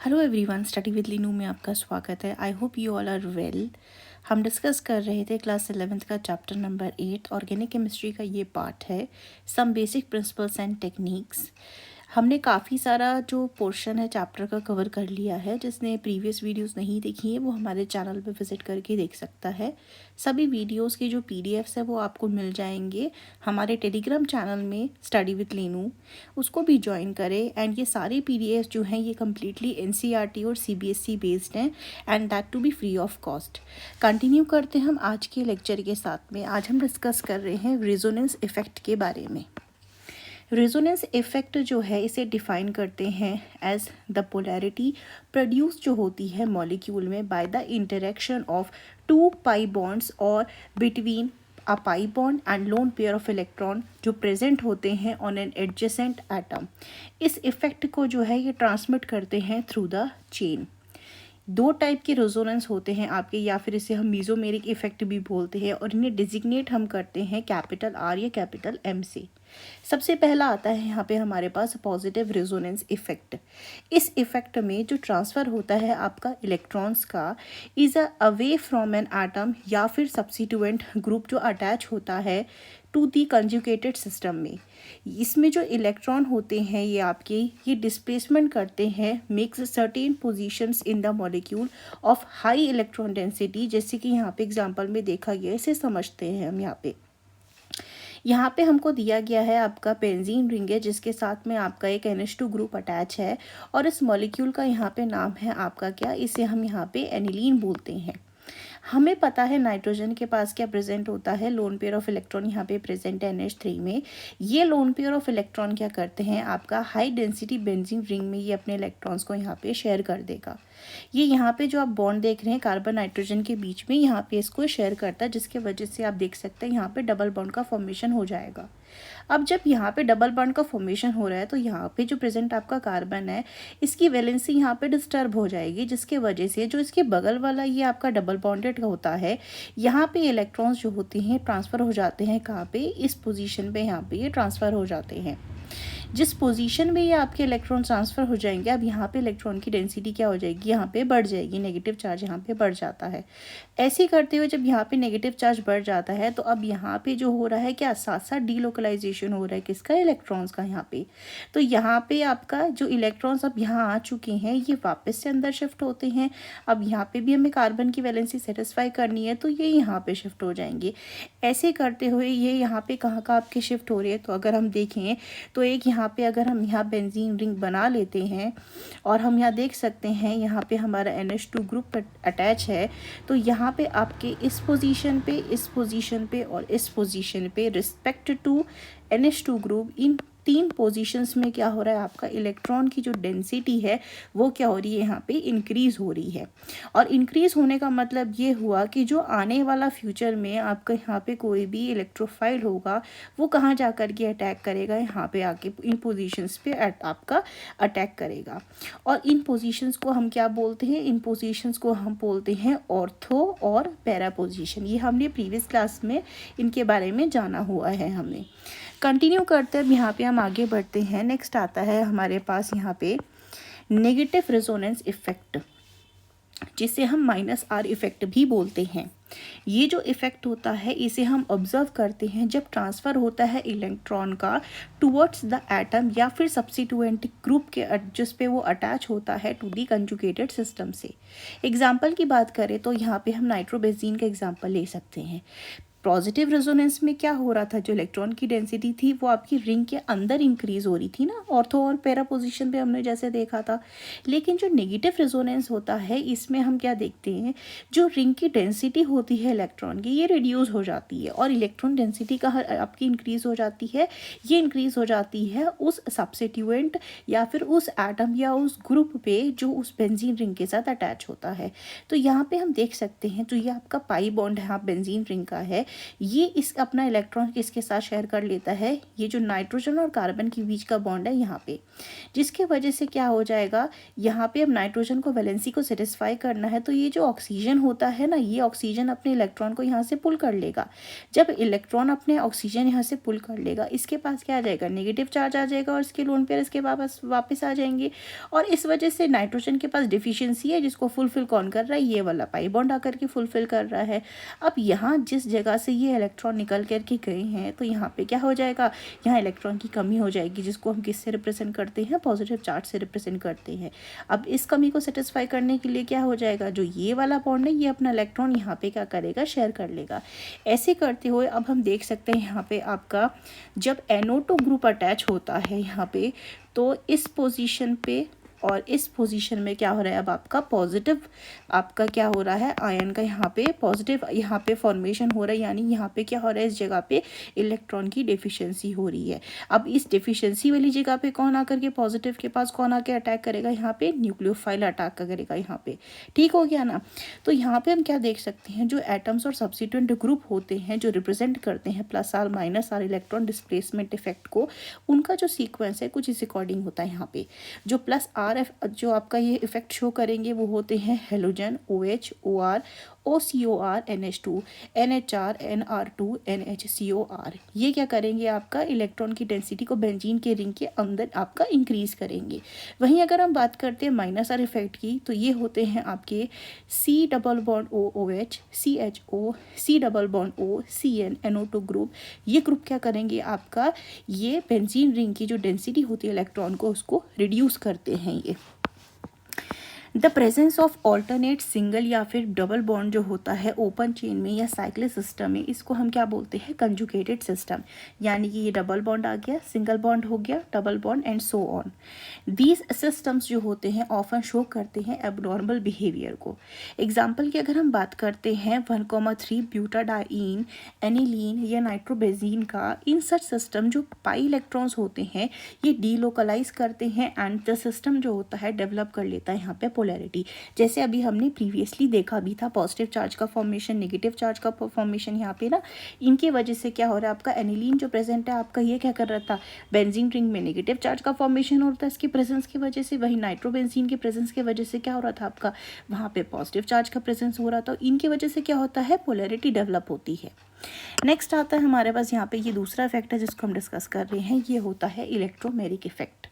Hello everyone, study with Leenu में आपका स्वागत है। I hope you all are well. हम डिस्कस कर रहे थे क्लास 11th का चैप्टर नंबर 8 ऑर्गेनिक केमिस्ट्री का ये पार्ट है, some basic principles and techniques. हमने काफ़ी सारा जो पोर्शन है चैप्टर का कवर कर लिया है। जिसने प्रीवियस वीडियोस नहीं देखी है वो हमारे चैनल पे विजिट करके देख सकता है। सभी वीडियोस की जो पीडीएफ्स है वो आपको मिल जाएंगे हमारे टेलीग्राम चैनल में, स्टडी विद लीनू। उसको भी ज्वाइन करें। एंड ये सारे पीडीएफ जो हैं ये कम्प्लीटली एनसीईआरटी और सीबीएसई बेस्ड हैं, and that too be free of cost. Continue करते हैं हम आज के लेक्चर के साथ में। आज हम डिस्कस कर रहे हैं रेजोनेंस इफेक्ट के बारे में। रेजोनेंस इफेक्ट जो है इसे डिफाइन करते हैं एज द पोलैरिटी प्रोड्यूस जो होती है मॉलिक्यूल में by the interaction of two pi bonds और between a pi bond and lone pair of electron जो प्रेजेंट होते हैं ऑन एन एडजेसेंट एटम। इस इफेक्ट को जो है ये ट्रांसमिट करते हैं थ्रू द चेन। दो टाइप के रेजोनेंस होते हैं आपके, या फिर इसे हम मीजोमेरिक इफेक्ट भी बोलते हैं, और इन्हें डिजिग्नेट हम करते हैं कैपिटल आर या कैपिटल एम से। सबसे पहला आता है यहाँ पे हमारे पास पॉजिटिव रेजोनेंस इफेक्ट। इस इफेक्ट में जो ट्रांसफ़र होता है आपका इलेक्ट्रॉन्स का is away from an atom या फिर सब्स्टिट्यूएंट ग्रुप जो अटैच होता है टू दी कंजुगेटेड सिस्टम में। इसमें जो इलेक्ट्रॉन होते हैं ये आपके ये डिस्प्लेसमेंट करते हैं makes certain positions in the molecule of high electron density, जैसे कि यहाँ पे एग्जांपल में देखा गया। इसे समझते हैं हम। यहाँ पे हमको दिया गया है आपका बेंजीन रिंग है जिसके साथ में आपका एक NH2 ग्रुप अटैच है, और इस मॉलिक्यूल का यहाँ पे नाम है आपका क्या, इसे हम यहाँ पे एनिलीन बोलते हैं। हमें पता है नाइट्रोजन के पास क्या प्रेजेंट होता है, लोन पेयर ऑफ इलेक्ट्रॉन यहाँ पे प्रेजेंट है NH3 में। ये लोन पेयर ऑफ इलेक्ट्रॉन क्या करते हैं आपका हाई डेंसिटी बेंजीन रिंग में ये अपने इलेक्ट्रॉन्स को यहाँ पे शेयर कर देगा। ये यहाँ पे जो आप बॉन्ड देख रहे हैं कार्बन नाइट्रोजन के बीच में, यहाँ पे इसको शेयर करता है, जिसके वजह से आप देख सकते हैं यहाँ पे डबल बॉन्ड का फॉर्मेशन हो जाएगा। अब जब यहाँ पे डबल बॉन्ड का फॉर्मेशन हो रहा है तो यहाँ पे जो प्रेजेंट आपका कार्बन है इसकी वैलेंसी यहाँ पे डिस्टर्ब हो जाएगी, जिसके वजह से जो इसके बगल वाला ये आपका डबल बॉन्डेड होता है यहाँ पे इलेक्ट्रॉन्स जो होते हैं ट्रांसफ़र हो जाते हैं कहाँ पे, इस पोजीशन पे यहाँ पे ये ट्रांसफ़र हो जाते हैं। जिस पोजीशन में ये आपके इलेक्ट्रॉन ट्रांसफ़र हो जाएंगे, अब यहाँ पे इलेक्ट्रॉन की डेंसिटी क्या हो जाएगी, यहाँ पे बढ़ जाएगी, नेगेटिव चार्ज यहाँ पे बढ़ जाता है। ऐसे करते हुए जब यहाँ पे नेगेटिव चार्ज बढ़ जाता है तो अब यहाँ पे जो हो रहा है क्या, साथ साथ डीलोकलाइजेशन हो रहा है किसका, इलेक्ट्रॉन्स का यहाँ पे। तो यहाँ पे आपका जो इलेक्ट्रॉन्स अब यहाँ आ चुके हैं ये वापस से अंदर शिफ्ट होते हैं। अब यहाँ पे भी हमें कार्बन की वैलेंसी सेटिस्फाई करनी है तो ये यहाँ पे शिफ्ट हो जाएंगे। ऐसे करते हुए ये यहाँ पे कहाँ आपके शिफ्ट हो रहे हैं, तो अगर हम देखें तो एक यहाँ पे अगर हम यहाँ बेंजीन रिंग बना लेते हैं और हम यहाँ देख सकते हैं यहाँ पे हमारा NH2 ग्रुप अटैच है, तो यहाँ पे आपके इस पोजीशन पे, इस पोजीशन पे और इस पोजीशन पे रिस्पेक्ट टू NH2 ग्रुप, इन तीन पोजीशंस में क्या हो रहा है आपका इलेक्ट्रॉन की जो डेंसिटी है वो क्या हो रही है, यहाँ पे इंक्रीज़ हो रही है। और इंक्रीज़ होने का मतलब ये हुआ कि जो आने वाला फ्यूचर में आपका यहाँ पे कोई भी इलेक्ट्रोफाइल होगा वो कहाँ जा कर के अटैक करेगा, यहाँ पे आके इन पोजीशंस पे आपका अटैक करेगा। और इन पोजीशंस को हम क्या बोलते हैं, इन पोजीशंस को हम बोलते हैं ऑर्थो और पैरा पोजीशन। ये हमने प्रीवियस क्लास में इनके बारे में जाना हुआ है। हमने कंटिन्यू करते हैं, यहाँ पे हम आगे बढ़ते हैं। नेक्स्ट आता है हमारे पास यहाँ पे नेगेटिव रेजोनेंस इफेक्ट, जिसे हम -R इफेक्ट भी बोलते हैं। ये जो इफेक्ट होता है इसे हम ऑब्जर्व करते हैं जब ट्रांसफ़र होता है इलेक्ट्रॉन का टुवर्ड्स द एटम या फिर सब्स्टिट्यूएंट ग्रुप के जिस पे वो अटैच होता है टू दी कंजुगेटेड सिस्टम से। एग्जाम्पल की बात करें तो यहाँ पे हम नाइट्रोबेंजीन का एग्जाम्पल ले सकते हैं। पॉजिटिव रेजोनेंस में क्या हो रहा था, जो इलेक्ट्रॉन की डेंसिटी थी वो आपकी रिंग के अंदर इंक्रीज हो रही थी ना, ऑर्थो और पैरा पोजीशन पे हमने जैसे देखा था। लेकिन जो नेगेटिव रेजोनेंस होता है इसमें हम क्या देखते हैं, जो रिंग की डेंसिटी होती है इलेक्ट्रॉन की ये रिड्यूस हो जाती है, और इलेक्ट्रॉन डेंसिटी का आपकी इंक्रीज हो जाती है। ये इंक्रीज हो जाती है उस सब्स्टिट्यूएंट या फिर उस एटम या उस ग्रुप पे जो उस बेंजीन रिंग के साथ अटैच होता है। तो यहाँ पे हम देख सकते हैं जो ये आपका पाई बॉन्ड है बेंजीन रिंग का है, ये इस अपना इलेक्ट्रॉन किसके साथ शेयर कर लेता है, ये जो नाइट्रोजन और कार्बन के बीच का बॉन्ड है यहाँ पे, जिसके वजह से क्या हो जाएगा, यहाँ पे अब नाइट्रोजन को वैलेंसी को सेटिस्फाई करना है, तो ये जो ऑक्सीजन होता है ना, ये ऑक्सीजन अपने इलेक्ट्रॉन को यहाँ से पुल कर लेगा। जब इलेक्ट्रॉन अपने ऑक्सीजन यहाँ से पुल कर लेगा, इसके पास क्या आ जाएगा, नेगेटिव चार्ज आ जाएगा और इसके लोन पेयर इसके वापस आ जाएंगे। और इस वजह से नाइट्रोजन के पास डिफिशियंसी है, जिसको फुलफिल कौन कर रहा है, ये वाला पाई बॉन्ड आकर के फुलफिल कर रहा है। अब यहाँ जिस जगह से ये इलेक्ट्रॉन निकल करके गए हैं, तो यहाँ पे क्या हो जाएगा, यहाँ इलेक्ट्रॉन की कमी हो जाएगी, जिसको हम किससे रिप्रेजेंट करते हैं, पॉजिटिव चार्ज से रिप्रेजेंट करते हैं। अब इस कमी को सेटिस्फाई करने के लिए क्या हो जाएगा, जो ये वाला बॉन्ड है ये अपना इलेक्ट्रॉन यहाँ पे क्या करेगा, शेयर कर लेगा। ऐसे करते हुए अब हम देख सकते हैं यहाँ पे आपका जब NO2 ग्रुप अटैच होता है यहाँ पे, तो इस पोजीशन पे और इस पोजीशन में क्या हो रहा है, अब आपका पॉजिटिव आपका क्या हो रहा है, आयन का यहाँ पे पॉजिटिव यहाँ पे फॉर्मेशन हो रहा है, यानी यहाँ पे क्या हो रहा है, इस जगह पे इलेक्ट्रॉन की डेफिशिएंसी हो रही है। अब इस डेफिशिएंसी वाली जगह पे कौन आकर के, पॉजिटिव के पास कौन आके अटैक करेगा, यहाँ पे न्यूक्लियोफाइल अटैक करेगा यहाँ पे। ठीक हो गया ना। तो यहाँ पे हम क्या देख सकते हैं, जो एटम्स और सब्सिट्यूएंट ग्रुप होते हैं जो रिप्रेजेंट करते हैं plus R minus R electron displacement effect को, उनका जो सीक्वेंस है कुछ इस अकॉर्डिंग होता है। यहाँ पे जो प्लस आर जो आपका ये इफेक्ट शो करेंगे वो होते हैं halogen, OH, OR, OCOR, NH2, NHR, NR2, NHCOR। ये क्या करेंगे, आपका इलेक्ट्रॉन की डेंसिटी को बेंजीन के रिंग के अंदर आपका इंक्रीज करेंगे। वहीं अगर हम बात करते हैं माइनस आर इफेक्ट की, तो ये होते हैं आपके C double bond O OH, CHO, C double bond O CN, NO2 group. ये ग्रुप क्या करेंगे, आपका ये बेंजीन रिंग की जो डेंसिटी होती है इलेक्ट्रॉन को, उसको रिड्यूस करते हैं ये। The presence of alternate single या फिर डबल बॉन्ड जो होता है ओपन चेन में या साइक्लिक सिस्टम में, इसको हम क्या बोलते हैं, कंजुगेटेड सिस्टम। यानी कि ये डबल बॉन्ड आ गया, सिंगल बॉन्ड हो गया, double bond and so on. These systems जो होते हैं ऑफन शो करते हैं एबनॉर्मल बिहेवियर को। एग्जाम्पल की अगर हम बात करते हैं 1,3 ब्यूटाडाइन, एनिलीन या नाइट्रोबेंजीन का, इन सच सिस्टम जो पाई इलेक्ट्रॉन्स होते हैं ये डीलोकलाइज करते हैं एंड द सिस्टम जो होता है डेवलप कर लेता है यहाँ पे पोलैरिटी। जैसे अभी हमने प्रीवियसली देखा भी था, पॉजिटिव चार्ज का फॉर्मेशन, नेगेटिव चार्ज का फॉर्मेशन यहाँ पे ना, इनके वजह से क्या हो रहा है, आपका एनिलीन जो प्रेजेंट है आपका ये क्या कर रहा था, बेंजीन रिंग में नेगेटिव चार्ज का फॉर्मेशन हो रहा था इसकी प्रेजेंस की वजह से। वही नाइट्रोबेंजीन के प्रेजेंस की वजह से क्या हो रहा था, आपका वहाँ पे पॉजिटिव चार्ज का प्रेजेंस हो रहा था। इनकी वजह से क्या होता है, पोलैरिटी डेवलप होती है। नेक्स्ट आता है हमारे पास यहाँ पे ये दूसरा इफेक्ट है जिसको हम डिस्कस कर रहे हैं, ये होता है इलेक्ट्रोमेरिक इफेक्ट।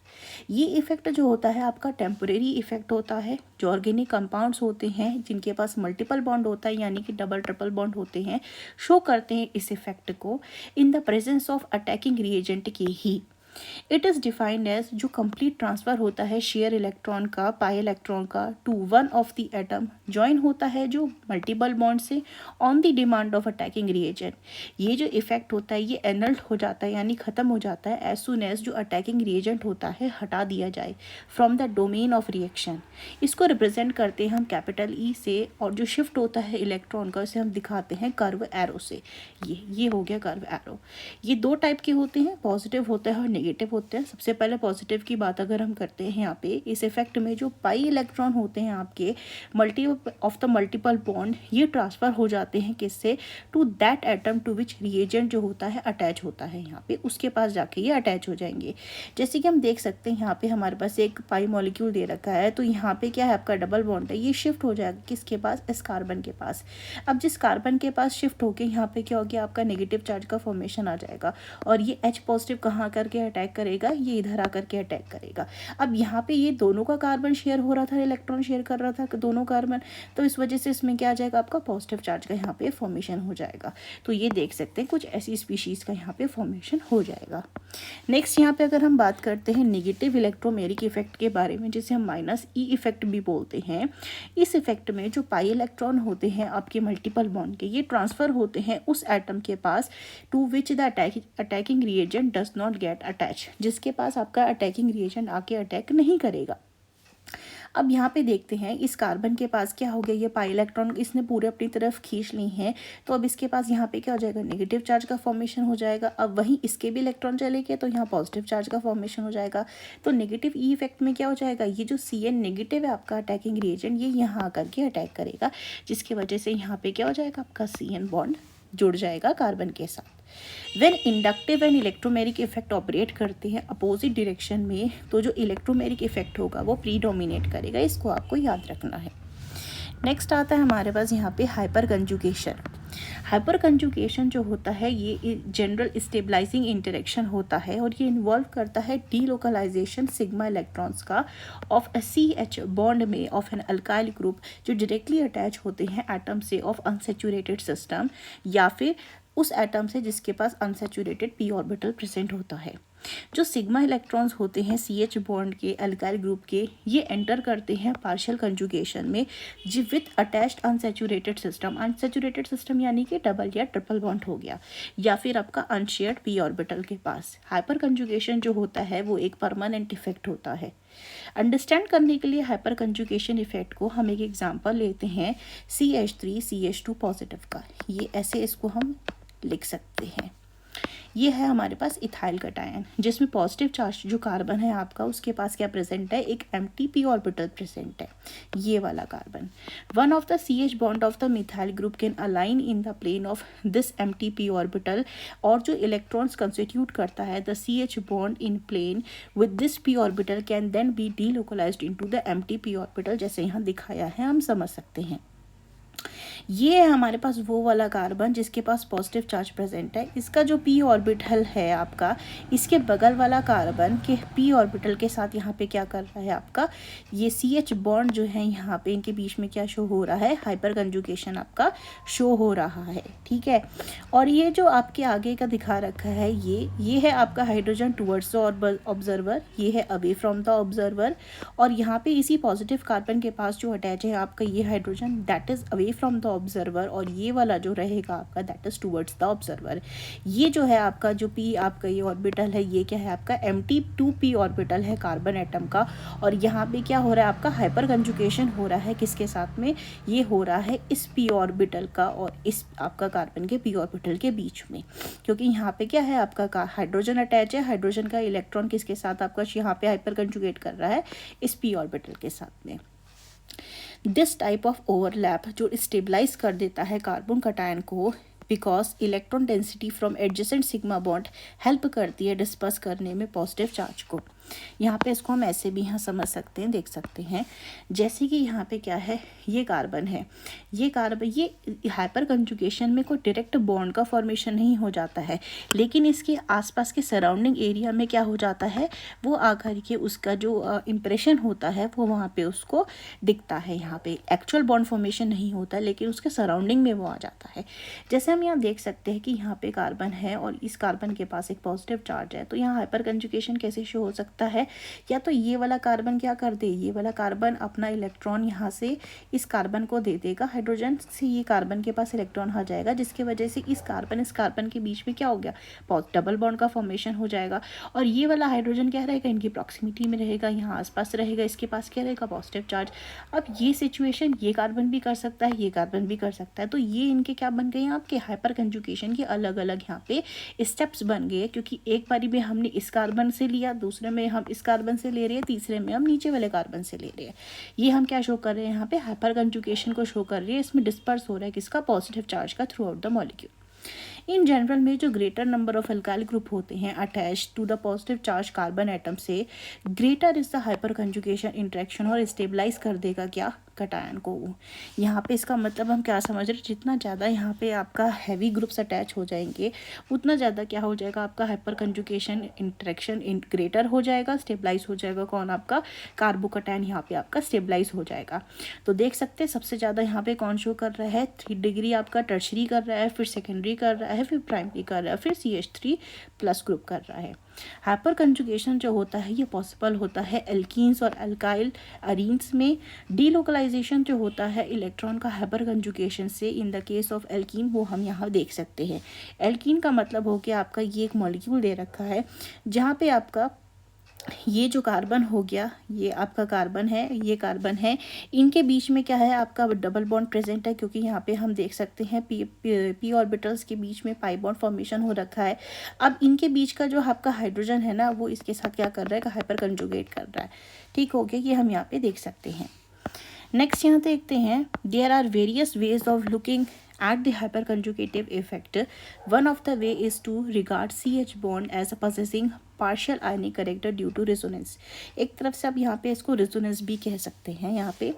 ये इफेक्ट जो होता है आपका टेम्परेरी इफेक्ट होता है। जो ऑर्गेनिक कंपाउंड्स होते हैं जिनके पास मल्टीपल बॉन्ड होता है, यानी कि डबल ट्रिपल बॉन्ड होते हैं, शो करते हैं इस इफेक्ट को in the presence of attacking reagent के ही। इट इज़ डिफाइंड एज जो कंप्लीट ट्रांसफ़र होता है शेयर इलेक्ट्रॉन का, पाई इलेक्ट्रॉन का, to one of the atom, join होता है जो मल्टीपल बॉन्ड से on the demand of attacking reagent. ये जो इफेक्ट होता है ये एनल्ट हो जाता है, यानी ख़त्म हो जाता है एज सुन एज जो अटैकिंग रिएजेंट होता है हटा दिया जाए from the domain of reaction. इसको रिप्रेजेंट करते हैं हम कैपिटल E से, और जो शिफ्ट होता है इलेक्ट्रॉन का उसे हम दिखाते हैं कर्व एरो से। ये हो गया कर्व एरो। ये दो टाइप के होते हैं, पॉजिटिव होता है और नेगेटिव होते हैं। सबसे पहले पॉजिटिव की बात अगर हम करते हैं यहाँ पे, इस इफेक्ट में जो पाई इलेक्ट्रॉन होते हैं आपके मल्टीपल बॉन्ड, ये ट्रांसफर हो जाते हैं किससे, to that atom to which reagent जो होता है अटैच होता है यहाँ पे, उसके पास जाके ये अटैच हो जाएंगे। जैसे कि हम देख सकते हैं यहाँ पे हमारे पास एक पाई मॉलिक्यूल दे रखा है, तो यहाँ पे क्या है आपका डबल बॉन्ड है, ये शिफ्ट हो जाएगा किसके पास, इस कार्बन के पास। अब जिस कार्बन के पास शिफ्ट होके यहाँ पे क्या हो गया, आपका नेगेटिव चार्ज का फॉर्मेशन आ जाएगा, और ये H पॉजिटिव कहाँ करके अटैक करेगा, ये इधर आकर के अटैक करेगा। अब यहाँ पे ये दोनों का कार्बन शेयर हो रहा था, इलेक्ट्रॉन शेयर कर रहा था दोनों कार्बन, तो इस वजह से इसमें क्या आ जाएगा, आपका पॉजिटिव चार्ज का यहाँ पे फॉर्मेशन हो जाएगा। तो ये देख सकते हैं कुछ ऐसी स्पीशीज़ का यहाँ पे फॉर्मेशन हो जाएगा। नेक्स्ट यहाँ पे अगर हम बात करते हैं नेगेटिव इलेक्ट्रोमेरिक इफेक्ट के बारे में, जिसे हम -E इफेक्ट भी बोलते हैं। इस इफेक्ट में जो पाई इलेक्ट्रॉन होते हैं आपके मल्टीपल बॉन्ड के, ये ट्रांसफर होते हैं उस एटम के पास to which the attacking reagent does not get attach, जिसके पास आपका अटैकिंग रिएजेंट आके अटैक नहीं करेगा। अब यहाँ पे देखते हैं इस कार्बन के पास क्या हो गया, ये पाई इलेक्ट्रॉन इसने पूरे अपनी तरफ खींच ली हैं, तो अब इसके पास यहाँ पे क्या हो जाएगा, नेगेटिव चार्ज का फॉर्मेशन हो जाएगा। अब वहीं इसके भी इलेक्ट्रॉन चले गए तो यहाँ पॉजिटिव चार्ज का फॉर्मेशन हो जाएगा। तो नेगेटिव E इफेक्ट में क्या हो जाएगा, ये जो CN नेगेटिव है आपका अटैकिंग रिएजेंट, ये यहाँ आकर के अटैक करेगा, जिसकी वजह से यहाँ पे क्या हो जाएगा, आपका CN बॉन्ड जुड़ जाएगा कार्बन के साथ। When inductive and electromeric effect operate करते हैं अपोजिट डायरेक्शन में, तो जो इलेक्ट्रोमेरिक इफेक्ट होगा वो प्रीडोमिनेट करेगा, इसको आपको याद रखना है। नेक्स्ट आता है हमारे पास यहाँ पे हाइपर कंजुगेशन। हाइपर कंजुगेशन जो होता है ये जनरल स्टेबलाइजिंग इंटरेक्शन होता है और ये इन्वॉल्व करता है डीलोकलाइजेशन सिग्मा इलेक्ट्रॉन्स का ऑफ अ CH बॉन्ड में ऑफ एन अल्काइल ग्रुप जो डायरेक्टली अटैच होते हैं एटम से ऑफ अनसैचुरेटेड सिस्टम, या फिर उस एटम से जिसके पास अनसैचुरेटेड p ऑर्बिटल प्रेजेंट होता है। जो सिग्मा इलेक्ट्रॉन्स होते हैं CH बॉन्ड के अल्काइल ग्रुप के, ये एंटर करते हैं पार्शियल कंजुगेशन में जी with attached unsaturated system. Unsaturated system यानी कि डबल या ट्रिपल बॉन्ड हो गया, या फिर आपका अनशेयर्ड p ऑर्बिटल के पास। हाइपर कंजुगेशन जो होता है वो एक परमानेंट इफेक्ट होता है। अंडरस्टैंड करने के लिए हाइपर कंजुगेशन इफेक्ट को हम एक एग्जांपल लेते हैं CH3CH2 पॉजिटिव का। ये ऐसे इसको हम लिख सकते हैं। ये है हमारे पास इथाइल कटायन, जिसमें पॉजिटिव चार्ज जो कार्बन है आपका उसके पास क्या प्रेजेंट है, एक एम्प्टी p ऑर्बिटल प्रेजेंट है, ये वाला carbon. One of the CH bond of the methyl group can align in the plane of this empty p orbital, और जो इलेक्ट्रॉन्स कंस्टिट्यूट करता है the CH bond in plane with this p orbital can then be delocalised into the empty p orbital, जैसे यहाँ दिखाया है, हम समझ सकते हैं। ये है हमारे पास वो वाला कार्बन जिसके पास पॉजिटिव चार्ज प्रेजेंट है। इसका जो p ऑर्बिटल है आपका, इसके बगल वाला कार्बन के p ऑर्बिटल के साथ यहाँ पे क्या कर रहा है आपका, ये CH बॉन्ड जो है यहाँ पे इनके बीच में क्या शो हो रहा है, हाइपर कंजुगेशन आपका शो हो रहा है, ठीक है। और ये जो आपके आगे का दिखा रखा है ये है आपका हाइड्रोजन टुवर्ड्स द ऑब्जर्वर, ये है अवे फ्रॉम द ऑब्जर्वर, और यहाँ पे इसी पॉजिटिव कार्बन के पास जो अटैच है आपका ये hydrogen, that is away from the observer, और ये वाला जो रहेगा आपका that is towards the observer. ये जो है आपका जो p आपका ये ऑर्बिटल है, ये क्या है आपका Mt2p ऑर्बिटल है कार्बन एटम का, और यहाँ पे क्या हो रहा है आपका हाइपर कंजुगेशन हो रहा है, किसके साथ में, ये हो रहा है इस p ऑर्बिटल का और इस आपका कार्बन के p ऑर्बिटल के बीच में, क्योंकि यहाँ पे क्या है आपका हाइड्रोजन अटैच है, हाइड्रोजन का इलेक्ट्रॉन किसके साथ आपका यहाँ पे हाइपर कंजुगेट कर रहा है, इस p ऑर्बिटल के साथ में। दिस टाइप ऑफ ओवरलैप जो स्टेबलाइज कर देता है कार्बन कटायन को, because electron density from adjacent sigma bond help करती है डिस्पर्स करने में पॉजिटिव चार्ज को। यहाँ पे इसको हम ऐसे भी यहाँ समझ सकते हैं, देख सकते हैं, जैसे कि यहाँ पे क्या है, ये कार्बन है, ये कार्बन ये हाइपर कंजुगेशन में कोई डायरेक्ट बॉन्ड का फॉर्मेशन नहीं हो जाता है, लेकिन इसके आसपास के सराउंडिंग एरिया में क्या हो जाता है, वो आकर के उसका जो इम्प्रेशन होता है वो वहाँ पे उसको दिखता है। यहाँ पे एक्चुअल बॉन्ड फॉर्मेशन नहीं होता, लेकिन उसके सराउंडिंग में वो आ जाता है। जैसे हम यहाँ देख सकते हैं कि यहाँ पे कार्बन है और इस कार्बन के पास एक पॉजिटिव चार्ज है, तो यहाँ हाइपर कंजुगेशन कैसे शो हो सकता है, या तो ये वाला कार्बन क्या कर दे, ये वाला कार्बन अपना इलेक्ट्रॉन यहाँ से इस कार्बन को दे देगा, हाइड्रोजन से ये कार्बन के पास इलेक्ट्रॉन आ जाएगा, जिसकी वजह से इस कार्बन के बीच में क्या हो गया, डबल बॉन्ड का फॉर्मेशन हो जाएगा, और ये वाला हाइड्रोजन क्या रहेगा, इनकी प्रॉक्सिमिटी में रहेगा, यहाँ आसपास रहेगा, इसके पास क्या रहेगा, पॉजिटिव चार्ज। अब ये सिचुएशन ये कार्बन भी कर सकता है, ये कार्बन भी कर सकता है, तो ये इनके क्या बन गए आपके हाइपर कंजुगेशन के अलग अलग यहाँ पे स्टेप्स बन गए, क्योंकि एक बारी में हमने इस कार्बन से लिया, दूसरे में हम इस कार्बन से ले रहे हैं, तीसरे में हम नीचे वाले कार्बन से ले रहे हैं। ये हम क्या शो कर रहे हैं यहाँ पे, हाइपर कंजुगेशन को शो कर रहे हैं। इसमें डिस्पर्स हो रहा है किसका, पॉजिटिव चार्ज का throughout the molecule. In general में जो greater number of alkyl group होते हैं attach to the positive charge carbon atom से, greater is the hyperconjugation interaction, और स्टेबलाइज कर देगा क्या, कटायन को। यहाँ पे इसका मतलब हम क्या समझ रहे हैं, जितना ज़्यादा यहाँ पे आपका हैवी ग्रुप्स अटैच हो जाएंगे उतना ज़्यादा क्या हो जाएगा, आपका हाइपर कंजुगेशन इंटरेक्शन ग्रेटर हो जाएगा, स्टेबलाइज हो जाएगा कौन, आपका कार्बोकटायन यहाँ पे आपका स्टेबलाइज हो जाएगा। तो देख सकते हैं सबसे ज़्यादा यहाँ पे कौन शो कर रहा है, 3 डिग्री आपका टर्शरी कर रहा है, फिर सेकेंडरी कर रहा है, फिर प्राइमरी कर रहा है, फिर CH3+ ग्रुप कर रहा है। हाइपर कंजुगेशन जो होता है ये पॉसिबल होता है एल्कीन्स और अल्काइल अरीन्स में। डीलोकलाइजेशन जो होता है इलेक्ट्रॉन का हाइपर कंजुगेशन से, in the case of alkene वो हम यहाँ देख सकते हैं। एल्कीन का मतलब हो गया आपका ये एक मॉलिक्यूल दे रखा है जहाँ पे आपका ये जो कार्बन हो गया, ये आपका कार्बन है, ये कार्बन है, इनके बीच में क्या है आपका डबल बॉन्ड प्रेजेंट है, क्योंकि यहाँ पे हम देख सकते हैं पी ऑर्बिटल्स के बीच में पाई बॉन्ड फॉर्मेशन हो रखा है। अब इनके बीच का जो आपका हाइड्रोजन है ना, वो इसके साथ क्या कर रहा है, हाइपर कंजुगेट कर रहा है। ठीक हो गया, ये हम यहाँ पे देख सकते हैं। नेक्स्ट यहाँ देखते हैं, there are various ways of looking At the hyperconjugative effect, one of the way is to regard CH bond as possessing partial ionic character due to resonance. एक तरफ से आप यहाँ पे इसको रेजोनेंस भी कह सकते हैं। यहाँ पे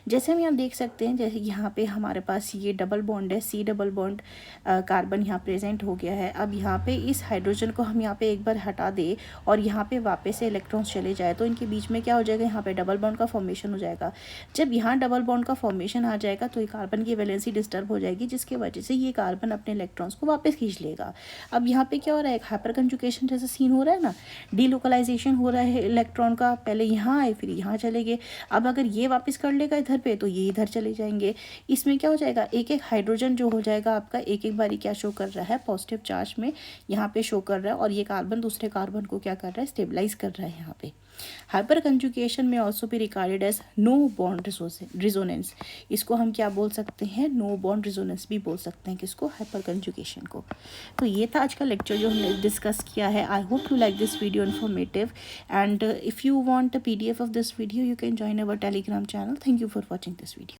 जैसे हम यहाँ देख सकते हैं, जैसे यहाँ पे हमारे पास ये डबल बॉन्ड है, सी डबल बॉन्ड कार्बन यहाँ प्रेजेंट हो गया है। अब यहाँ पे इस हाइड्रोजन को हम यहाँ पे एक बार हटा दे और यहाँ पे वापस से इलेक्ट्रॉन्स चले जाए तो इनके बीच में क्या हो जाएगा, यहाँ पे डबल बॉन्ड का फॉर्मेशन हो जाएगा। जब यहाँ डबल बॉन्ड का फॉर्मेशन आ जाएगा तो ये कार्बन की वैलेंसी डिस्टर्ब हो जाएगी, जिसकी वजह से ये कार्बन अपने इलेक्ट्रॉन्स को वापस खींच लेगा। अब यहाँ पे क्या हो रहा है, एक हाइपर कंजुगेशन जैसा सीन हो रहा है ना, डीलोकलाइजेशन हो रहा है इलेक्ट्रॉन का, पहले यहाँ आए फिर यहाँ चले गए। अब अगर ये वापस कर लेगा इधर पे तो ये इधर चले जाएंगे। इसमें क्या हो जाएगा, एक एक हाइड्रोजन जो हो जाएगा आपका एक एक बारी क्या शो कर रहा है, पॉजिटिव चार्ज में यहाँ पे शो कर रहा है, और ये कार्बन दूसरे कार्बन को क्या कर रहा है, स्टेबलाइज कर रहा है यहाँ पे। हाइपर कंजुगेशन में ऑल्सो भी regarded as no bond resonance. इसको हम क्या बोल सकते हैं, नो बॉन्ड रिजोनेंस भी बोल सकते हैं किसको, हाइपर कंजुगेशन को। तो ये था आज का लेक्चर जो हमने डिस्कस किया है। I hope you like this video informative, and if you want a PDF of this video you can join our Telegram channel. Thank you for watching this video.